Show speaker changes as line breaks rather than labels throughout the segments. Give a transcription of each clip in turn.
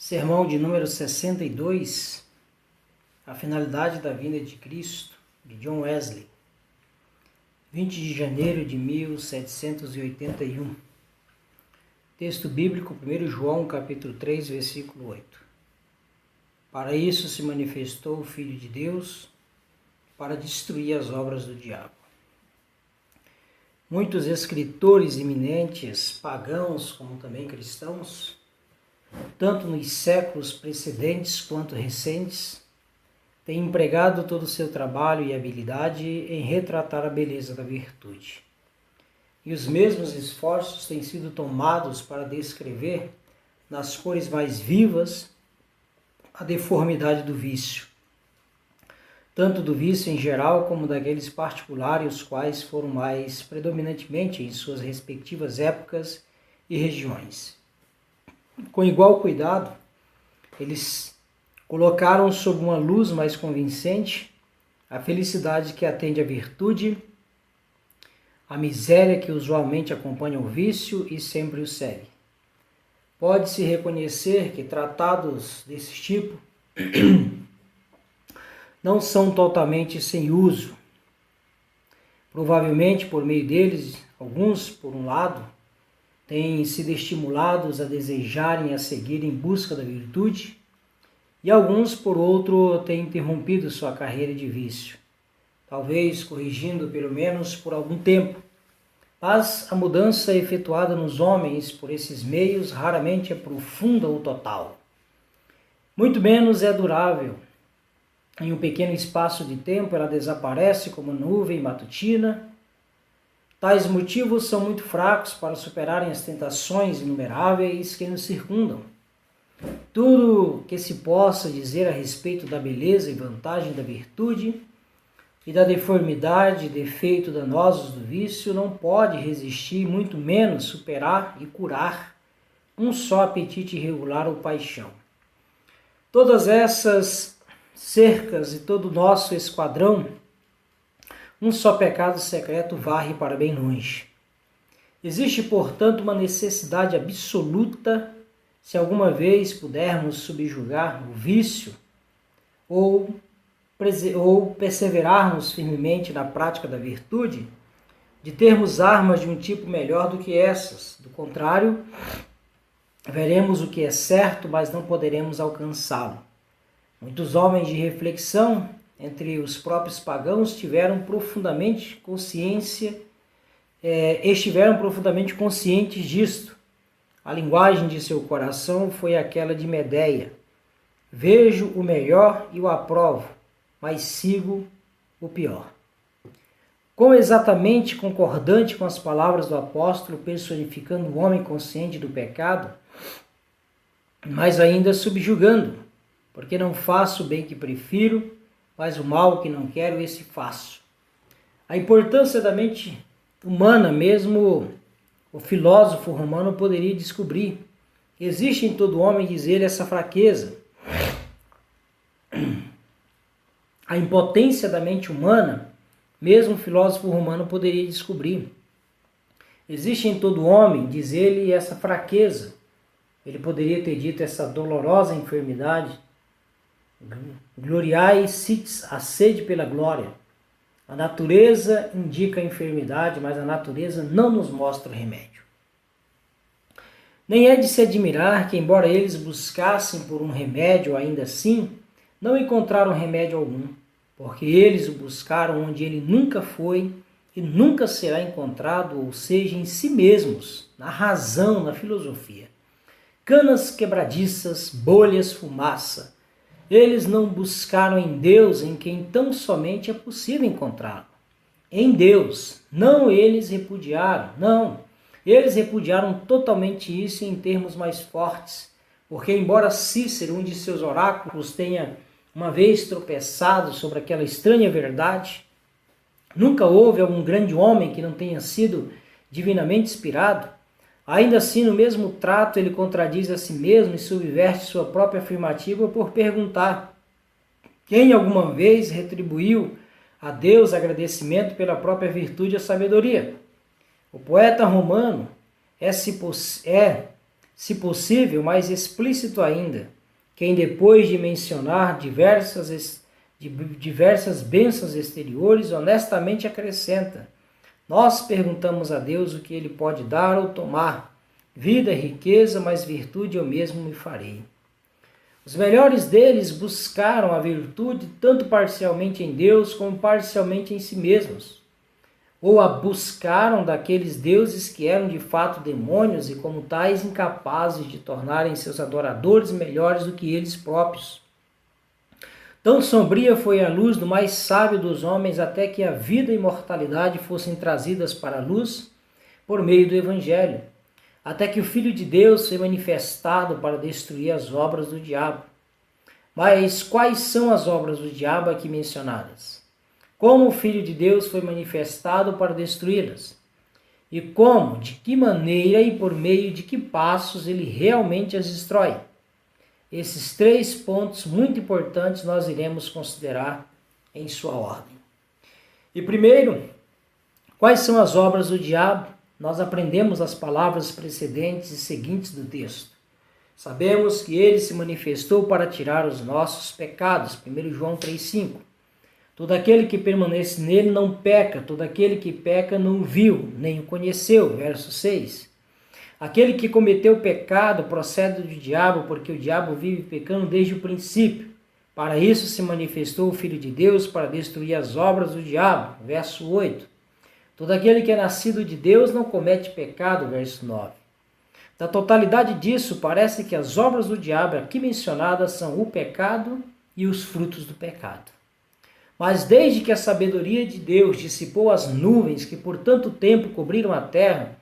Sermão de número 62, a finalidade da vinda de Cristo, de John Wesley, 20 de janeiro de 1781. Texto bíblico, 1 João, capítulo 3, versículo 8. Para isso se manifestou o Filho de Deus, para destruir as obras do diabo. Muitos escritores eminentes, pagãos como também cristãos, tanto nos séculos precedentes quanto recentes, têm empregado todo o seu trabalho e habilidade em retratar a beleza da virtude. E os mesmos esforços têm sido tomados para descrever, nas cores mais vivas, a deformidade do vício, tanto do vício em geral como daqueles particulares, os quais foram mais predominantemente em suas respectivas épocas e regiões. Com igual cuidado, eles colocaram sob uma luz mais convincente a felicidade que atende à virtude, a miséria que usualmente acompanha o vício e sempre o segue. Pode-se reconhecer que tratados desse tipo não são totalmente sem uso. Provavelmente, por meio deles, alguns, por um lado, têm sido estimulados a desejarem e a seguir em busca da virtude, e alguns, por outro, têm interrompido sua carreira de vício, talvez corrigindo pelo menos por algum tempo. Mas a mudança efetuada nos homens por esses meios raramente é profunda ou total. Muito menos é durável. Em um pequeno espaço de tempo ela desaparece como nuvem matutina. Tais motivos são muito fracos para superarem as tentações inumeráveis que nos circundam. Tudo que se possa dizer a respeito da beleza e vantagem da virtude e da deformidade e defeito danosos do vício não pode resistir, muito menos superar e curar um só apetite irregular ou paixão. Todas essas cercas e todo o nosso esquadrão, um só pecado secreto varre para bem longe. Existe, portanto, uma necessidade absoluta, se alguma vez pudermos subjugar o vício ou perseverarmos firmemente na prática da virtude, de termos armas de um tipo melhor do que essas. Do contrário, veremos o que é certo, mas não poderemos alcançá-lo. Muitos homens de reflexão entre os próprios pagãos estiveram profundamente conscientes disto. A linguagem de seu coração foi aquela de Medeia. Vejo o melhor e o aprovo, mas sigo o pior. Quão exatamente concordante com as palavras do apóstolo, personificando o homem consciente do pecado, mas ainda subjugando, porque não faço o bem que prefiro, mas o mal que não quero, esse faço. A importância da mente humana, mesmo o filósofo romano poderia descobrir. Existe em todo homem, diz ele, essa fraqueza. A impotência da mente humana, mesmo o filósofo romano poderia descobrir. Existe em todo homem, diz ele, essa fraqueza. Ele poderia ter dito essa dolorosa enfermidade. Gloriai sites, a sede pela glória. A natureza indica a enfermidade, mas a natureza não nos mostra o remédio. Nem é de se admirar que, embora eles buscassem por um remédio, ainda assim, não encontraram remédio algum, porque eles o buscaram onde ele nunca foi e nunca será encontrado, ou seja, em si mesmos, na razão, na filosofia. Canas quebradiças, bolhas, fumaça. Eles não buscaram em Deus, em quem tão somente é possível encontrá-lo. Em Deus, não eles repudiaram, não. Eles repudiaram totalmente isso em termos mais fortes, porque embora Cícero, um de seus oráculos, tenha uma vez tropeçado sobre aquela estranha verdade, nunca houve algum grande homem que não tenha sido divinamente inspirado. Ainda assim, no mesmo trato, ele contradiz a si mesmo e subverte sua própria afirmativa por perguntar: quem alguma vez retribuiu a Deus agradecimento pela própria virtude e a sabedoria? O poeta romano é, se possível, mais explícito ainda. quem depois de mencionar diversas bênçãos exteriores, honestamente acrescenta: nós perguntamos a Deus o que Ele pode dar ou tomar. Vida, riqueza, mas virtude eu mesmo me farei. Os melhores deles buscaram a virtude tanto parcialmente em Deus como parcialmente em si mesmos. Ou a buscaram daqueles deuses que eram de fato demônios e como tais incapazes de tornarem seus adoradores melhores do que eles próprios. Tão sombria foi a luz do mais sábio dos homens até que a vida e a imortalidade fossem trazidas para a luz por meio do Evangelho, até que o Filho de Deus foi manifestado para destruir as obras do diabo. Mas quais são as obras do diabo aqui mencionadas? Como o Filho de Deus foi manifestado para destruí-las? E como, de que maneira e por meio de que passos ele realmente as destrói? Esses 3 pontos muito importantes nós iremos considerar em sua ordem. E primeiro, quais são as obras do diabo? Nós aprendemos as palavras precedentes e seguintes do texto. Sabemos que ele se manifestou para tirar os nossos pecados, 1 João 3,5. Todo aquele que permanece nele não peca, todo aquele que peca não o viu, nem o conheceu, verso 6. Aquele que cometeu pecado procede do diabo, porque o diabo vive pecando desde o princípio. Para isso se manifestou o Filho de Deus, para destruir as obras do diabo, verso 8. Todo aquele que é nascido de Deus não comete pecado, verso 9. Da totalidade disso, parece que as obras do diabo aqui mencionadas são o pecado e os frutos do pecado. Mas desde que a sabedoria de Deus dissipou as nuvens que por tanto tempo cobriram a terra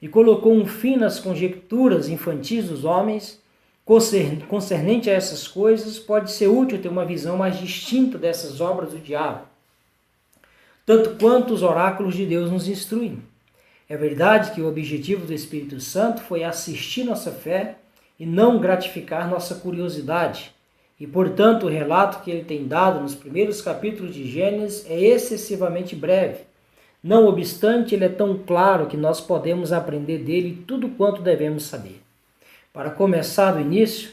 e colocou um fim nas conjecturas infantis dos homens, concernente a essas coisas, pode ser útil ter uma visão mais distinta dessas obras do diabo, tanto quanto os oráculos de Deus nos instruem. É verdade que o objetivo do Espírito Santo foi assistir nossa fé e não gratificar nossa curiosidade. E, portanto, o relato que ele tem dado nos primeiros capítulos de Gênesis é excessivamente breve. Não obstante, ele é tão claro que nós podemos aprender dele tudo quanto devemos saber. Para começar do início,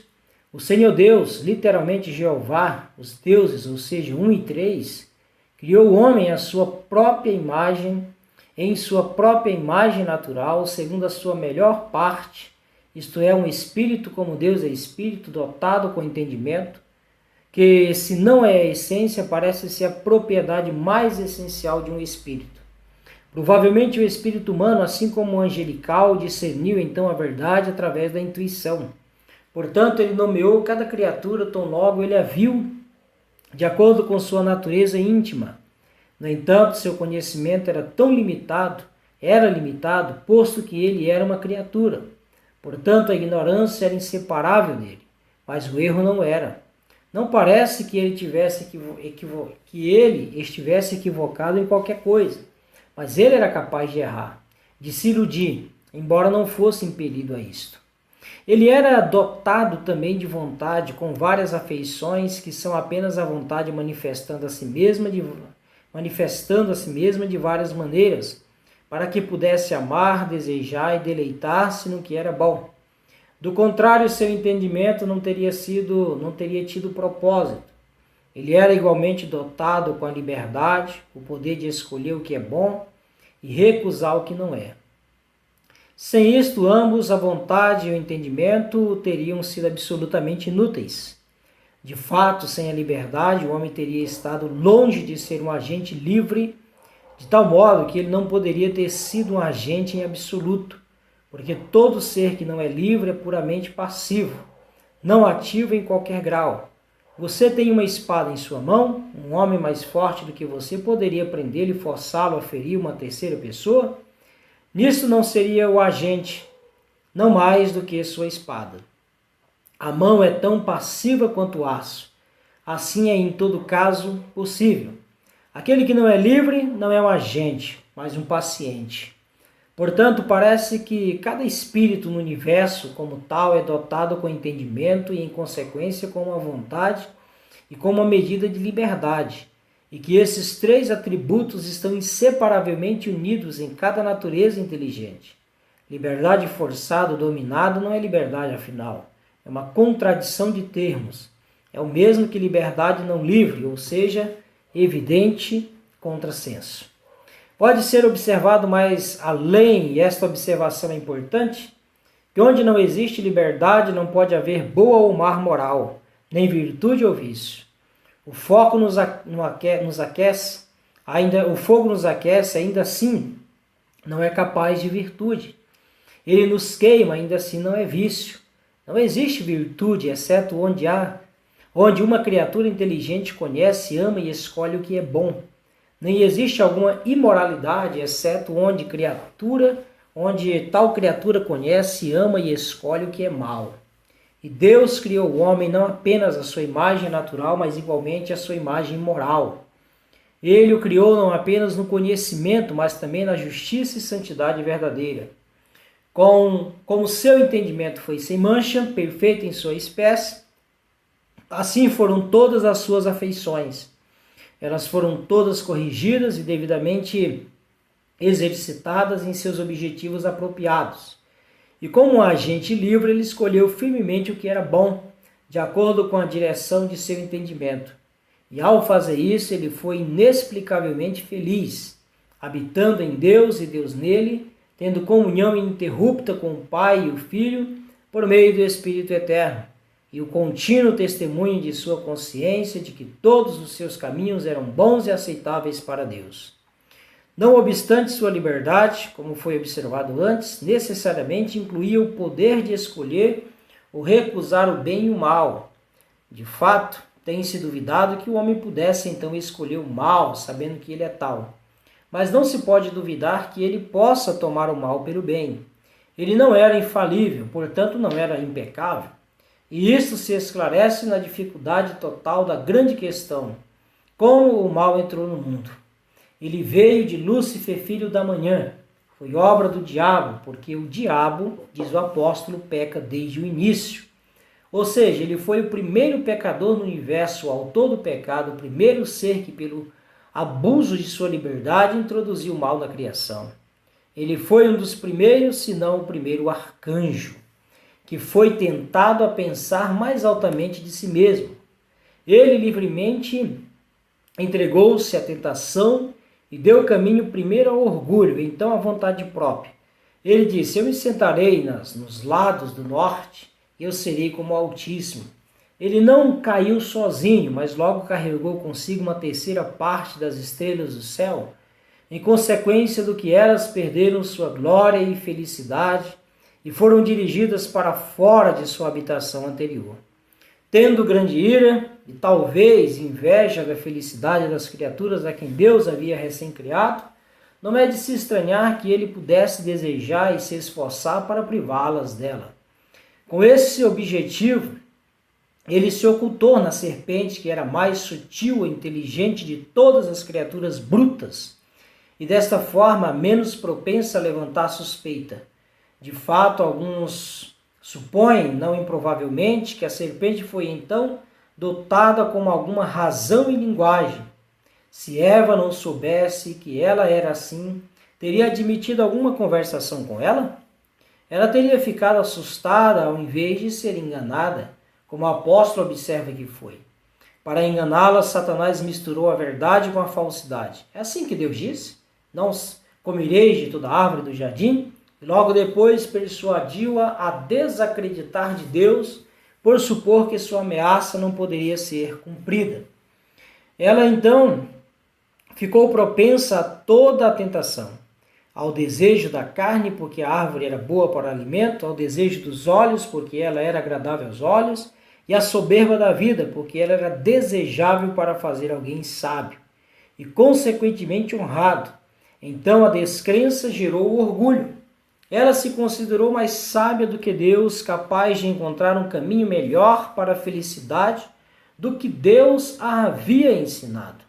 o Senhor Deus, literalmente Jeová, os deuses, ou seja, 1 e 3, criou o homem à sua própria imagem, em sua própria imagem natural, segundo a sua melhor parte, isto é, um espírito como Deus é espírito, dotado com entendimento, que se não é a essência, parece ser a propriedade mais essencial de um espírito. Provavelmente o espírito humano, assim como o angelical, discerniu então a verdade através da intuição. Portanto, ele nomeou cada criatura tão logo ele a viu, de acordo com sua natureza íntima. No entanto, seu conhecimento era limitado, posto que ele era uma criatura. Portanto, a ignorância era inseparável dele, mas o erro não era. Não parece que ele estivesse equivocado em qualquer coisa, mas ele era capaz de errar, de se iludir, embora não fosse impelido a isto. Ele era dotado também de vontade, com várias afeições que são apenas a vontade manifestando a si mesma de várias maneiras, para que pudesse amar, desejar e deleitar-se no que era bom. Do contrário, seu entendimento não teria tido propósito. Ele era igualmente dotado com a liberdade, o poder de escolher o que é bom e recusar o que não é. Sem isto, ambos, a vontade e o entendimento, teriam sido absolutamente inúteis. De fato, sem a liberdade, o homem teria estado longe de ser um agente livre, de tal modo que ele não poderia ter sido um agente em absoluto, porque todo ser que não é livre é puramente passivo, não ativo em qualquer grau. Você tem uma espada em sua mão, um homem mais forte do que você poderia prendê-lo e forçá-lo a ferir uma terceira pessoa? Nisso não seria o agente, não mais do que sua espada. A mão é tão passiva quanto o aço. Assim é em todo caso possível. Aquele que não é livre não é um agente, mas um paciente. Portanto, parece que cada espírito no universo, como tal, é dotado com entendimento e, em consequência, com uma vontade e com uma medida de liberdade, e que esses 3 atributos estão inseparavelmente unidos em cada natureza inteligente. Liberdade forçada ou dominada não é liberdade, afinal. É uma contradição de termos. É o mesmo que liberdade não livre, ou seja, evidente contrassenso. Pode ser observado mais além, e esta observação é importante, que onde não existe liberdade não pode haver boa ou má moral, nem virtude ou vício. O fogo nos aquece, o fogo nos aquece, ainda assim não é capaz de virtude. Ele nos queima, ainda assim não é vício. Não existe virtude, exceto onde uma criatura inteligente conhece, ama e escolhe o que é bom. Nem existe alguma imoralidade, exceto onde tal criatura conhece, ama e escolhe o que é mal. E Deus criou o homem não apenas a sua imagem natural, mas igualmente a sua imagem moral. Ele o criou não apenas no conhecimento, mas também na justiça e santidade verdadeira. Como seu entendimento foi sem mancha, perfeito em sua espécie, assim foram todas as suas afeições. Elas foram todas corrigidas e devidamente exercitadas em seus objetivos apropriados. E como um agente livre, ele escolheu firmemente o que era bom, de acordo com a direção de seu entendimento. E ao fazer isso, ele foi inexplicavelmente feliz, habitando em Deus e Deus nele, tendo comunhão ininterrupta com o Pai e o Filho, por meio do Espírito Eterno, e o contínuo testemunho de sua consciência de que todos os seus caminhos eram bons e aceitáveis para Deus. Não obstante sua liberdade, como foi observado antes, necessariamente incluía o poder de escolher ou recusar o bem e o mal. De fato, tem-se duvidado que o homem pudesse então escolher o mal, sabendo que ele é tal. Mas não se pode duvidar que ele possa tomar o mal pelo bem. Ele não era infalível, portanto não era impecável. E isso se esclarece na dificuldade total da grande questão: como o mal entrou no mundo? Ele veio de Lúcifer, filho da manhã. Foi obra do diabo, porque o diabo, diz o apóstolo, peca desde o início. Ou seja, ele foi o primeiro pecador no universo, o autor do pecado, o primeiro ser que, pelo abuso de sua liberdade, introduziu o mal na criação. Ele foi um dos primeiros, se não o primeiro arcanjo, que foi tentado a pensar mais altamente de si mesmo. Ele livremente entregou-se à tentação e deu caminho primeiro ao orgulho, então à vontade própria. Ele disse: eu me sentarei nos lados do norte, e eu serei como o Altíssimo. Ele não caiu sozinho, mas logo carregou consigo uma terceira parte das estrelas do céu. Em consequência do que elas perderam sua glória e felicidade e foram dirigidas para fora de sua habitação anterior. Tendo grande ira e talvez inveja da felicidade das criaturas a quem Deus havia recém-criado, não é de se estranhar que ele pudesse desejar e se esforçar para privá-las dela. Com esse objetivo, ele se ocultou na serpente, que era a mais sutil e inteligente de todas as criaturas brutas, e desta forma menos propensa a levantar suspeita. De fato, alguns supõem, não improvavelmente, que a serpente foi então dotada com alguma razão e linguagem. Se Eva não soubesse que ela era assim, teria admitido alguma conversação com ela? Ela teria ficado assustada ao invés de ser enganada, como o apóstolo observa que foi. Para enganá-la, Satanás misturou a verdade com a falsidade. É assim que Deus disse: não comereis de toda árvore do jardim? E logo depois persuadiu-a a desacreditar de Deus, por supor que sua ameaça não poderia ser cumprida. Ela então ficou propensa a toda a tentação, ao desejo da carne, porque a árvore era boa para o alimento, ao desejo dos olhos, porque ela era agradável aos olhos, e à soberba da vida, porque ela era desejável para fazer alguém sábio, e consequentemente honrado. Então a descrença gerou o orgulho. Ela se considerou mais sábia do que Deus, capaz de encontrar um caminho melhor para a felicidade do que Deus a havia ensinado.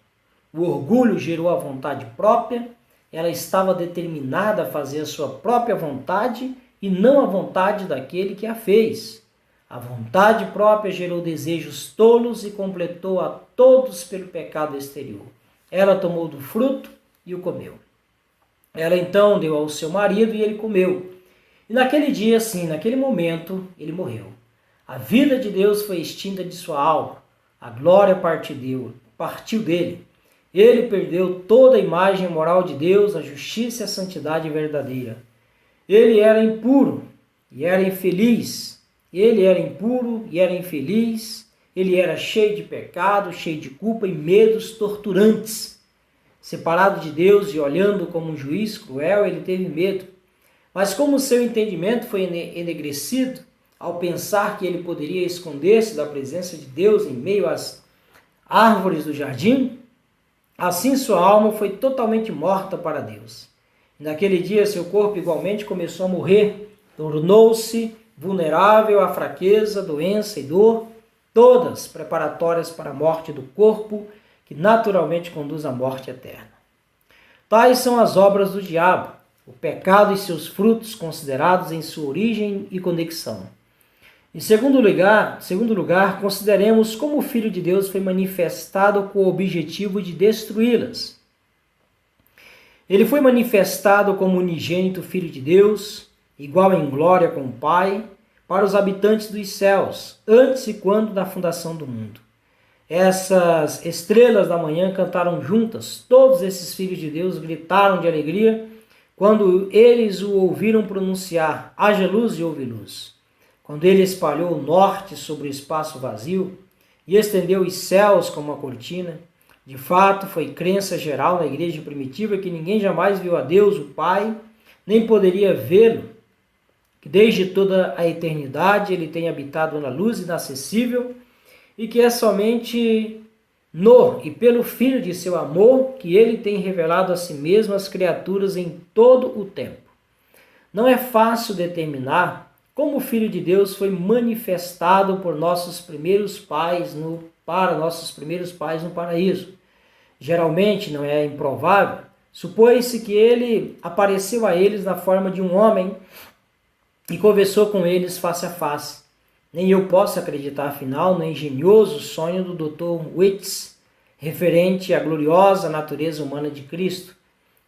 O orgulho gerou a vontade própria. Ela estava determinada a fazer a sua própria vontade e não a vontade daquele que a fez. A vontade própria gerou desejos tolos e completou a todos pelo pecado exterior. Ela tomou do fruto e o comeu. Ela então deu ao seu marido e ele comeu. E naquele dia, sim, naquele momento, ele morreu. A vida de Deus foi extinta de sua alma. A glória partiu dele. Ele perdeu toda a imagem moral de Deus, a justiça e a santidade verdadeira. Ele era impuro e era infeliz. Ele era impuro e era infeliz. Ele era cheio de pecado, cheio de culpa e medos torturantes. Separado de Deus e olhando como um juiz cruel, ele teve medo. Mas como seu entendimento foi enegrecido, ao pensar que ele poderia esconder-se da presença de Deus em meio às árvores do jardim, assim sua alma foi totalmente morta para Deus. E naquele dia seu corpo igualmente começou a morrer, tornou-se vulnerável à fraqueza, doença e dor, todas preparatórias para a morte do corpo, que naturalmente conduz à morte eterna. Tais são as obras do diabo, o pecado e seus frutos considerados em sua origem e conexão. Em segundo lugar, consideremos como o Filho de Deus foi manifestado com o objetivo de destruí-las. Ele foi manifestado como unigênito Filho de Deus, igual em glória com o Pai, para os habitantes dos céus, antes e quando da fundação do mundo. Essas estrelas da manhã cantaram juntas, todos esses filhos de Deus gritaram de alegria quando eles o ouviram pronunciar: haja luz e houve luz. Quando ele espalhou o norte sobre o espaço vazio e estendeu os céus como uma cortina, de fato foi crença geral na igreja primitiva que ninguém jamais viu a Deus, o Pai, nem poderia vê-lo, que desde toda a eternidade ele tem habitado na luz inacessível e que é somente no e pelo Filho de seu amor que ele tem revelado a si mesmo às criaturas em todo o tempo. Não é fácil determinar como o Filho de Deus foi manifestado por nossos primeiros pais para nossos primeiros pais no paraíso. Geralmente, não é improvável, supõe-se que ele apareceu a eles na forma de um homem e conversou com eles face a face. Nem eu posso acreditar, afinal, no engenhoso sonho do Dr. Whitts, referente à gloriosa natureza humana de Cristo,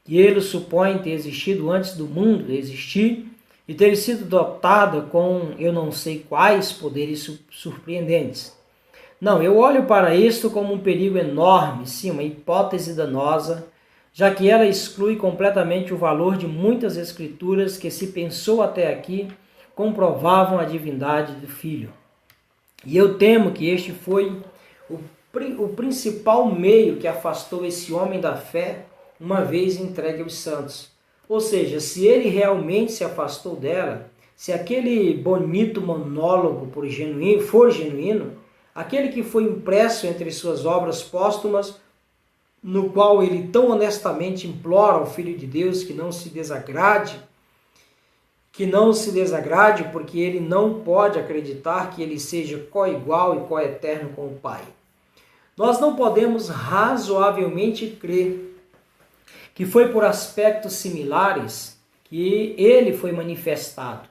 que ele supõe ter existido antes do mundo existir e ter sido dotada com eu não sei quais poderes surpreendentes. Não, eu olho para isto como um perigo enorme, sim, uma hipótese danosa, já que ela exclui completamente o valor de muitas escrituras que se pensou até aqui comprovavam a divindade do Filho. E eu temo que este foi o principal meio que afastou esse homem da fé uma vez entregue aos santos. Ou seja, se ele realmente se afastou dela, se aquele bonito monólogo for genuíno, aquele que foi impresso entre suas obras póstumas, no qual ele tão honestamente implora ao Filho de Deus que não se desagrade, porque ele não pode acreditar que ele seja coigual e coeterno com o Pai. Nós não podemos razoavelmente crer que foi por aspectos similares que ele foi manifestado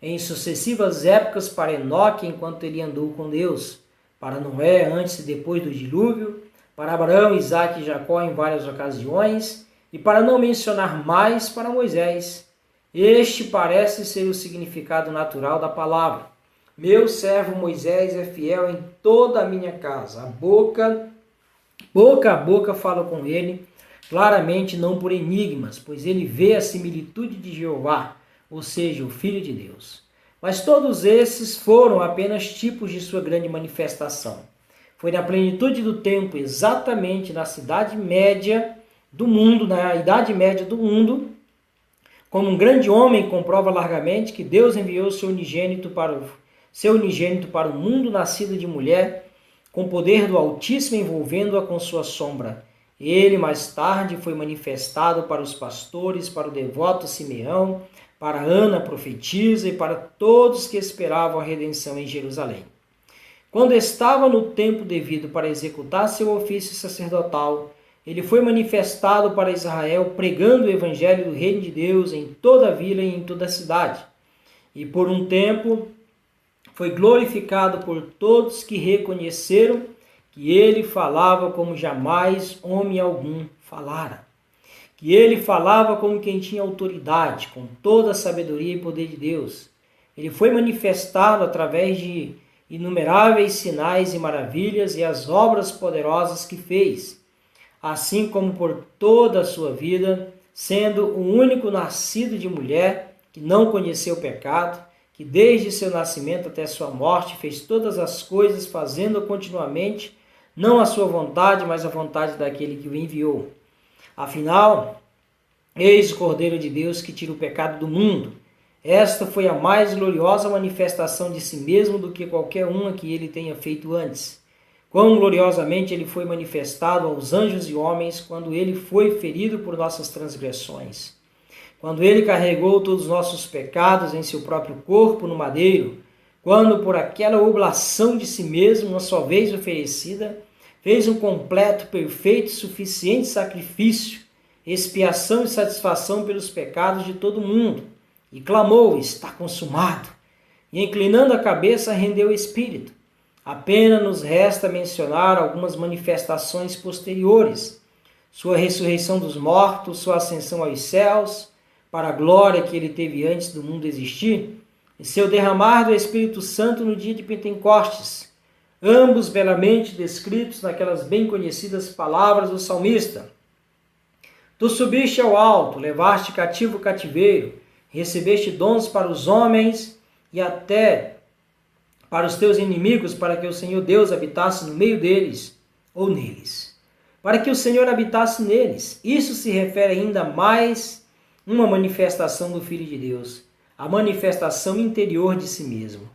em sucessivas épocas para Enoque enquanto ele andou com Deus, para Noé antes e depois do dilúvio, para Abraão, Isaque e Jacó em várias ocasiões, e para não mencionar mais, para Moisés. Este parece ser o significado natural da palavra. Meu servo Moisés é fiel em toda a minha casa. Boca a boca falo com ele, claramente não por enigmas, pois ele vê a similitude de Jeová, ou seja, o Filho de Deus. Mas todos esses foram apenas tipos de sua grande manifestação. Foi na plenitude do tempo, exatamente na Idade Média do mundo, como um grande homem comprova largamente que Deus enviou seu unigênito para o mundo nascido de mulher, com poder do Altíssimo envolvendo-a com sua sombra. Ele, mais tarde, foi manifestado para os pastores, para o devoto Simeão, para Ana, profetisa, e para todos que esperavam a redenção em Jerusalém. Quando estava no tempo devido para executar seu ofício sacerdotal, ele foi manifestado para Israel, pregando o evangelho do reino de Deus em toda a vila e em toda a cidade. E por um tempo foi glorificado por todos que reconheceram que ele falava como jamais homem algum falara. Que ele falava como quem tinha autoridade, com toda a sabedoria e poder de Deus. Ele foi manifestado através de inumeráveis sinais e maravilhas e as obras poderosas que fez, assim como por toda a sua vida, sendo o único nascido de mulher que não conheceu pecado, que desde seu nascimento até sua morte fez todas as coisas, fazendo continuamente, não a sua vontade, mas a vontade daquele que o enviou. Afinal, eis o Cordeiro de Deus que tira o pecado do mundo. Esta foi a mais gloriosa manifestação de si mesmo do que qualquer uma que ele tenha feito antes. Quão gloriosamente ele foi manifestado aos anjos e homens quando ele foi ferido por nossas transgressões. Quando ele carregou todos os nossos pecados em seu próprio corpo no madeiro, quando por aquela oblação de si mesmo, uma só vez oferecida, fez um completo, perfeito e suficiente sacrifício, expiação e satisfação pelos pecados de todo mundo, e clamou: está consumado, e inclinando a cabeça rendeu o espírito. Apenas nos resta mencionar algumas manifestações posteriores: sua ressurreição dos mortos, sua ascensão aos céus, para a glória que ele teve antes do mundo existir, e seu derramar do Espírito Santo no dia de Pentecostes, ambos belamente descritos naquelas bem conhecidas palavras do salmista: tu subiste ao alto, levaste cativo o cativeiro, recebeste dons para os homens e até para os teus inimigos, para que o Senhor Deus habitasse no meio deles, ou neles. Para que o Senhor habitasse neles. Isso se refere ainda mais uma manifestação do Filho de Deus, a manifestação interior de si mesmo.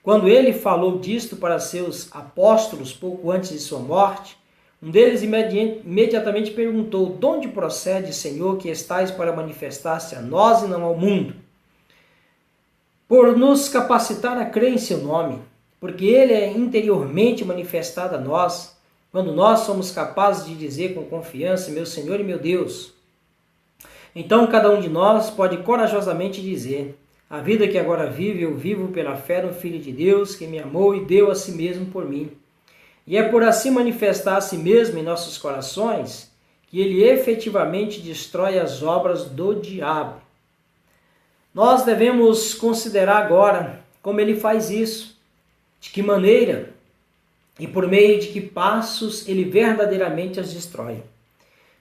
Quando ele falou disto para seus apóstolos pouco antes de sua morte, um deles imediatamente perguntou: de onde procede, Senhor, que estais para manifestar-se a nós e não ao mundo? Por nos capacitar a crer em seu nome, porque ele é interiormente manifestado a nós, quando nós somos capazes de dizer com confiança: meu Senhor e meu Deus. Então cada um de nós pode corajosamente dizer: a vida que agora vivo, eu vivo pela fé no Filho de Deus, que me amou e deu a si mesmo por mim. E é por assim manifestar a si mesmo em nossos corações que ele efetivamente destrói as obras do diabo. Nós devemos considerar agora como ele faz isso, de que maneira e por meio de que passos ele verdadeiramente as destrói.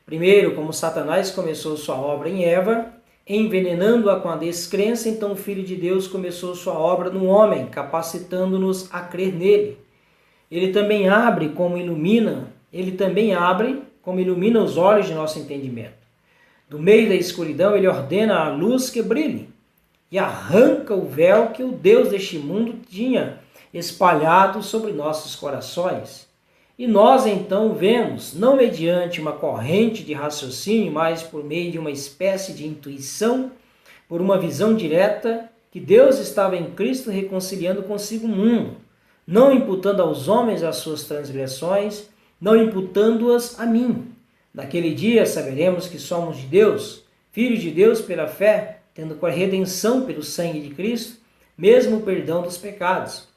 Primeiro, como Satanás começou sua obra em Eva, envenenando-a com a descrença, então o Filho de Deus começou sua obra no homem, capacitando-nos a crer nele. Ele também abre como ilumina os olhos de nosso entendimento. Do meio da escuridão, ele ordena a luz que brilhe e arranca o véu que o Deus deste mundo tinha espalhado sobre nossos corações. E nós então vemos, não mediante uma corrente de raciocínio, mas por meio de uma espécie de intuição, por uma visão direta, que Deus estava em Cristo reconciliando consigo o mundo, não imputando aos homens as suas transgressões, não imputando-as a mim. Naquele dia saberemos que somos de Deus, filhos de Deus pela fé, tendo com a redenção pelo sangue de Cristo, mesmo o perdão dos pecados.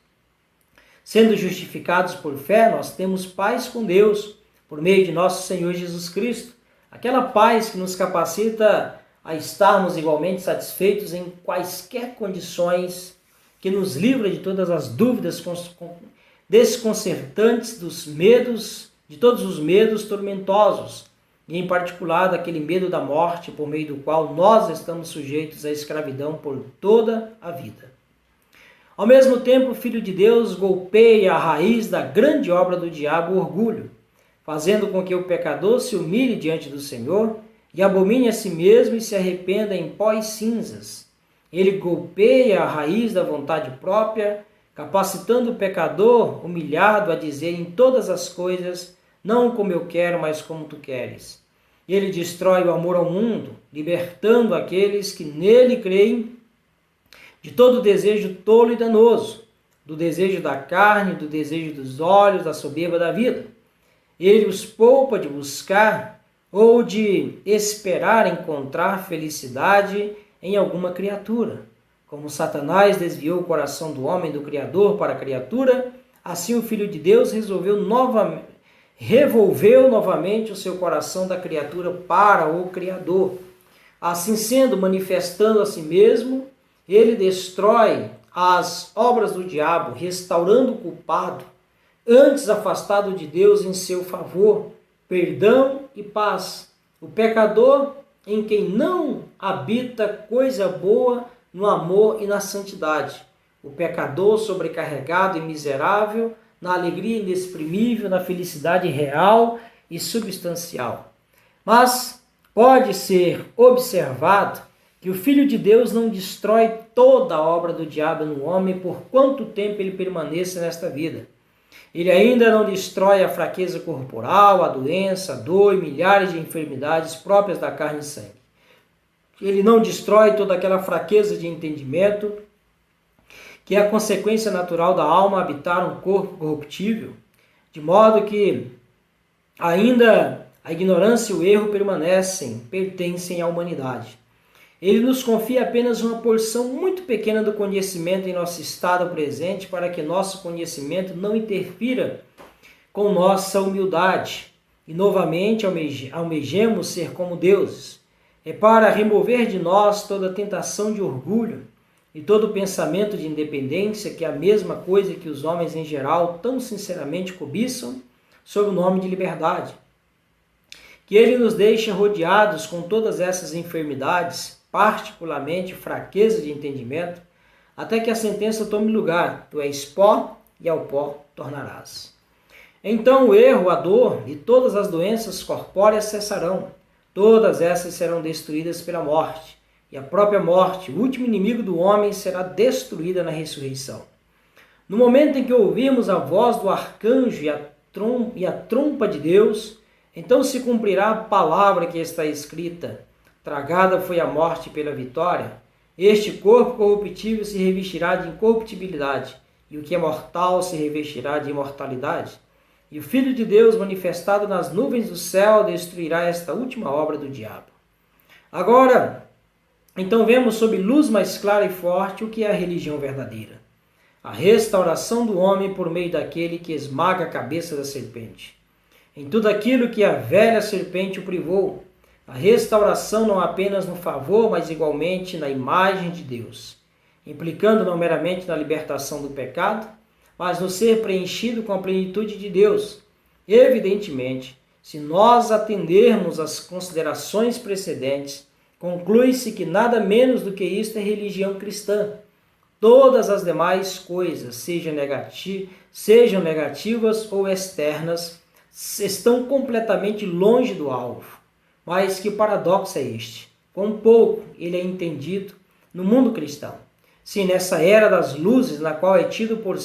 Sendo justificados por fé, nós temos paz com Deus, por meio de nosso Senhor Jesus Cristo. Aquela paz que nos capacita a estarmos igualmente satisfeitos em quaisquer condições, que nos livra de todas as dúvidas desconcertantes, dos medos, de todos os medos tormentosos, e em particular daquele medo da morte, por meio do qual nós estamos sujeitos à escravidão por toda a vida. Ao mesmo tempo, o Filho de Deus golpeia a raiz da grande obra do diabo, o orgulho, fazendo com que o pecador se humilhe diante do Senhor e abomine a si mesmo e se arrependa em pó e cinzas. Ele golpeia a raiz da vontade própria, capacitando o pecador humilhado a dizer em todas as coisas: não como eu quero, mas como tu queres. Ele destrói o amor ao mundo, libertando aqueles que nele creem de todo desejo tolo e danoso, do desejo da carne, do desejo dos olhos, da soberba da vida. Ele os poupa de buscar ou de esperar encontrar felicidade em alguma criatura. Como Satanás desviou o coração do homem do Criador para a criatura, assim o Filho de Deus revolveu novamente o seu coração da criatura para o Criador. Assim sendo, manifestando a si mesmo, ele destrói as obras do diabo, restaurando o culpado, antes afastado de Deus em seu favor, perdão e paz. O pecador em quem não habita coisa boa no amor e na santidade. O pecador sobrecarregado e miserável na alegria inexprimível, na felicidade real e substancial. Mas pode ser observado que o Filho de Deus não destrói toda a obra do diabo no homem por quanto tempo ele permaneça nesta vida. Ele ainda não destrói a fraqueza corporal, a doença, a dor e milhares de enfermidades próprias da carne e sangue. Ele não destrói toda aquela fraqueza de entendimento, que é a consequência natural da alma habitar um corpo corruptível, de modo que ainda a ignorância e o erro pertencem à humanidade. Ele nos confia apenas uma porção muito pequena do conhecimento em nosso estado presente para que nosso conhecimento não interfira com nossa humildade e novamente almejemos ser como deuses. É para remover de nós toda tentação de orgulho e todo pensamento de independência, que é a mesma coisa que os homens em geral tão sinceramente cobiçam sob o nome de liberdade. Que ele nos deixe rodeados com todas essas enfermidades, particularmente fraqueza de entendimento, até que a sentença tome lugar: tu és pó e ao pó tornarás. Então o erro, a dor e todas as doenças corpóreas cessarão. Todas essas serão destruídas pela morte, e a própria morte, o último inimigo do homem, será destruída na ressurreição. No momento em que ouvirmos a voz do arcanjo e a trompa de Deus, então se cumprirá a palavra que está escrita: tragada foi a morte pela vitória. Este corpo corruptível se revestirá de incorruptibilidade, e o que é mortal se revestirá de imortalidade. E o Filho de Deus, manifestado nas nuvens do céu, destruirá esta última obra do diabo. Agora, então vemos sob luz mais clara e forte o que é a religião verdadeira. A restauração do homem por meio daquele que esmaga a cabeça da serpente. Em tudo aquilo que a velha serpente o privou, a restauração não apenas no favor, mas igualmente na imagem de Deus, implicando não meramente na libertação do pecado, mas no ser preenchido com a plenitude de Deus. Evidentemente, se nós atendermos às considerações precedentes, conclui-se que nada menos do que isto é religião cristã. Todas as demais coisas, sejam negativas ou externas, estão completamente longe do alvo. Mas que paradoxo é este? Quão pouco ele é entendido no mundo cristão. Se nessa era das luzes, na qual é tido por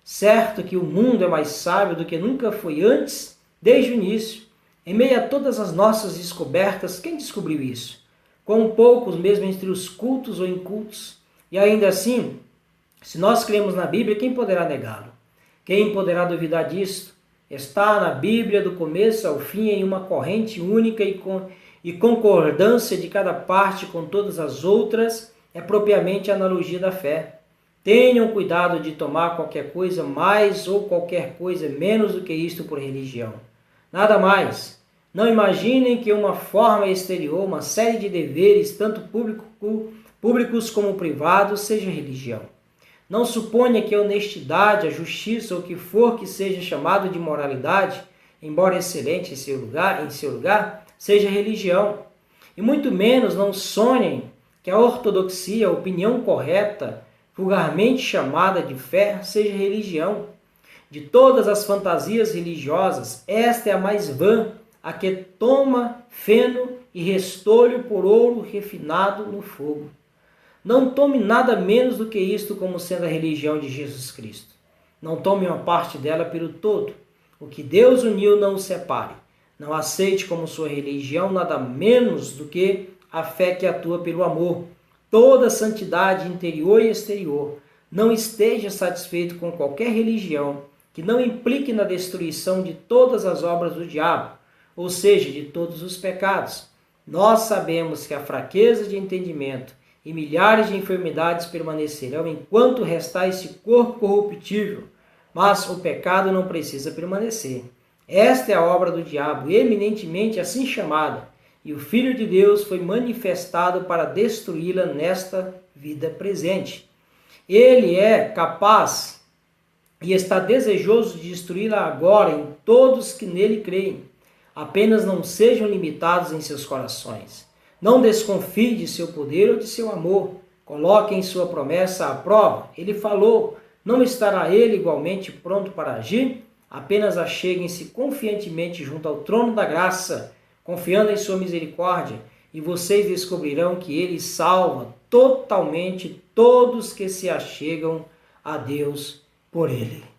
certo que o mundo é mais sábio do que nunca foi antes, desde o início, em meio a todas as nossas descobertas, quem descobriu isso? Quão poucos mesmo entre os cultos ou incultos. E ainda assim, se nós cremos na Bíblia, quem poderá negá-lo? Quem poderá duvidar disto? Está na Bíblia do começo ao fim em uma corrente única e concordância de cada parte com todas as outras, é propriamente a analogia da fé. Tenham cuidado de tomar qualquer coisa mais ou qualquer coisa menos do que isto por religião. Nada mais. Não imaginem que uma forma exterior, uma série de deveres, tanto públicos como privados, seja religião. Não suponha que a honestidade, a justiça ou o que for que seja chamado de moralidade, embora excelente em seu lugar, seja religião. E muito menos não sonhem que a ortodoxia, a opinião correta, vulgarmente chamada de fé, seja religião. De todas as fantasias religiosas, esta é a mais vã, a que toma feno e restolho por ouro refinado no fogo. Não tome nada menos do que isto como sendo a religião de Jesus Cristo. Não tome uma parte dela pelo todo. O que Deus uniu não o separe. Não aceite como sua religião nada menos do que a fé que atua pelo amor. Toda santidade interior e exterior. Não esteja satisfeito com qualquer religião que não implique na destruição de todas as obras do diabo, ou seja, de todos os pecados. Nós sabemos que a fraqueza de entendimento e milhares de enfermidades permanecerão enquanto restar esse corpo corruptível, mas o pecado não precisa permanecer. Esta é a obra do diabo, eminentemente assim chamada, e o Filho de Deus foi manifestado para destruí-la nesta vida presente. Ele é capaz e está desejoso de destruí-la agora em todos que nele creem. Apenas não sejam limitados em seus corações. Não desconfie de seu poder ou de seu amor. Coloquem sua promessa à prova. Ele falou, não estará ele igualmente pronto para agir? Apenas acheguem-se confiantemente junto ao trono da graça, confiando em sua misericórdia, e vocês descobrirão que ele salva totalmente todos que se achegam a Deus por ele.